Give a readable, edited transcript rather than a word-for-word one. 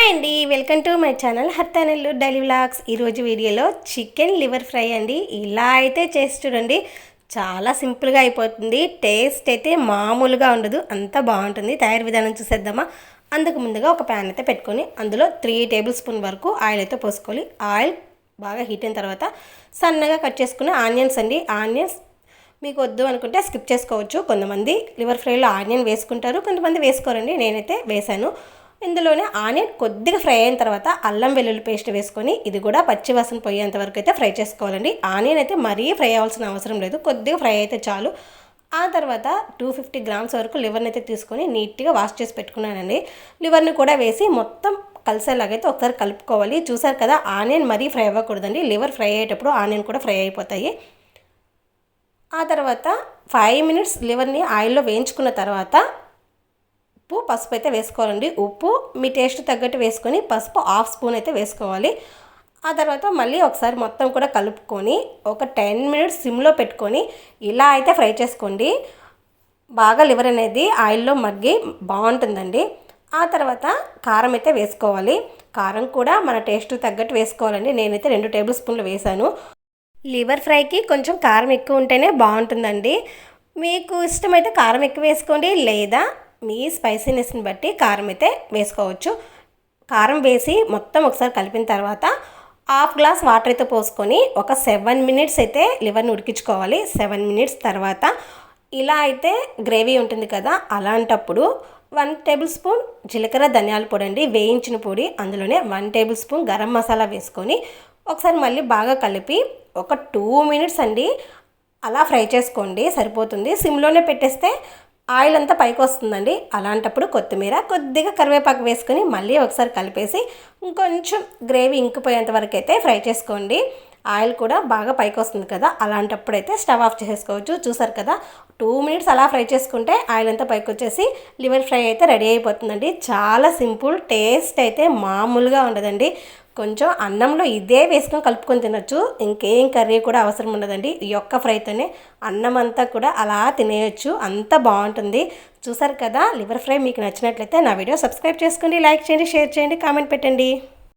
Hi అండి, welcome to my channel హర్తానెల్లు daily vlogs. ఈరోజు వీడియోలో చికెన్ లివర్ ఫ్రై అండి. ఇలా అయితే చేసి చూడండి, చాలా సింపుల్గా అయిపోతుంది. టేస్ట్ అయితే మామూలుగా ఉండదు, అంత బాగుంటుంది. తయారు విధానం చూసేద్దామా? అందుకు ముందుగా ఒక ప్యాన్ అయితే పెట్టుకొని అందులో 3 టేబుల్ స్పూన్ వరకు ఆయిల్ అయితే పోసుకోవాలి. ఆయిల్ బాగా హీట్ అయిన తర్వాత సన్నగా కట్ చేసుకున్న ఆనియన్స్ అండి. ఆనియన్స్ మీకు వద్దు అనుకుంటే స్కిప్ చేసుకోవచ్చు. కొంతమంది లివర్ ఫ్రైలో ఆనియన్ వేసుకుంటారు, కొంతమంది వేసుకోరండి. నేనైతే వేసాను. ఇందులోనే ఆనియన్ కొద్దిగా ఫ్రై అయిన తర్వాత అల్లం వెల్లుల్లి పేస్ట్ వేసుకొని ఇది కూడా పచ్చివాసన పోయేంత వరకు అయితే ఫ్రై చేసుకోవాలండి. ఆనియన్ అయితే మరీ ఫ్రై అవ్వాల్సిన అవసరం లేదు, కొద్దిగా ఫ్రై అయితే చాలు. ఆ తర్వాత 250 గ్రామ్స్ వరకు లివర్ని అయితే తీసుకొని నీట్గా వాష్ చేసి పెట్టుకున్నానండి. లివర్ని కూడా వేసి మొత్తం కలిసేలాగైతే ఒకసారి కలుపుకోవాలి. చూసారు కదా, ఆనియన్ మరీ ఫ్రై అవ్వకూడదండి. లివర్ ఫ్రై అయ్యేటప్పుడు ఆనియన్ కూడా ఫ్రై అయిపోతాయి. ఆ తర్వాత 5 మినిట్స్ లివర్ని ఆయిల్లో వేయించుకున్న తర్వాత ఉప్పు పసుపు అయితే వేసుకోవాలండి. ఉప్పు మీ టేస్ట్ తగ్గట్టు వేసుకొని పసుపు 1/2 స్పూన్ అయితే వేసుకోవాలి. ఆ తర్వాత మళ్ళీ ఒకసారి మొత్తం కూడా కలుపుకొని ఒక 10 మినిట్స్ సిమ్లో పెట్టుకొని ఇలా అయితే ఫ్రై చేసుకోండి. బాగా లివర్ అనేది ఆయిల్లో మగ్గి బాగుంటుందండి. ఆ తర్వాత కారం అయితే వేసుకోవాలి. కారం కూడా మన టేస్ట్ తగ్గట్టు వేసుకోవాలండి. నేనైతే 2 టేబుల్ స్పూన్లు వేసాను. లివర్ ఫ్రైకి కొంచెం కారం ఎక్కువ ఉంటేనే బాగుంటుందండి. మీకు ఇష్టమైతే కారం ఎక్కువ వేసుకోండి, లేదా మీ స్పైసీనెస్ని బట్టి కారం అయితే వేసుకోవచ్చు. కారం వేసి మొత్తం ఒకసారి కలిపిన తర్వాత 1/2 గ్లాస్ వాటర్ అయితే పోసుకొని ఒక 7 మినిట్స్ అయితే లివర్ని ఉడికించుకోవాలి. 7 మినిట్స్ తర్వాత ఇలా అయితే గ్రేవీ ఉంటుంది కదా, అలాంటప్పుడు 1 టేబుల్ స్పూన్ జీలకర్ర ధనియాల పొడి అండి, వేయించిన పొడి. అందులోనే 1 టేబుల్ స్పూన్ గరం మసాలా వేసుకొని ఒకసారి మళ్ళీ బాగా కలిపి ఒక 2 మినిట్స్ అండి అలా ఫ్రై చేసుకోండి, సరిపోతుంది. సిమ్లోనే పెట్టేస్తే ఆయిల్ అంతా పైకి వస్తుందండి. అలాంటప్పుడు కొత్తిమీర కొద్దిగా కరివేపాకు వేసుకొని మళ్ళీ ఒకసారి కలిపేసి ఇంకొంచెం గ్రేవీ ఇంకిపోయేంత వరకు అయితే ఫ్రై చేసుకోండి. ఆయిల్ కూడా బాగా పైకి వస్తుంది కదా, అలాంటప్పుడు అయితే స్టవ్ ఆఫ్ చేసుకోవచ్చు. చూసారు కదా, 2 మినిట్స్ అలా ఫ్రై చేసుకుంటే ఆయిల్ అంతా పైకి వచ్చేసి లివర్ ఫ్రై అయితే రెడీ అయిపోతుందండి. చాలా సింపుల్, టేస్ట్ అయితే మామూలుగా ఉండదండి. కొంచెం అన్నంలో ఇదే వేసుకొని కలుపుకొని తినొచ్చు, ఇంకేం కర్రీ కూడా అవసరం ఉండదండి. ఈ ఒక్క ఫ్రైతోనే అన్నం అంతా కూడా అలా తినేయచ్చు, అంత బాగుంటుంది. చూసారు కదా, లివర్ ఫ్రై మీకు నచ్చినట్లయితే నా వీడియో సబ్స్క్రైబ్ చేసుకోండి, లైక్ చేయండి, షేర్ చేయండి, కామెంట్ పెట్టండి.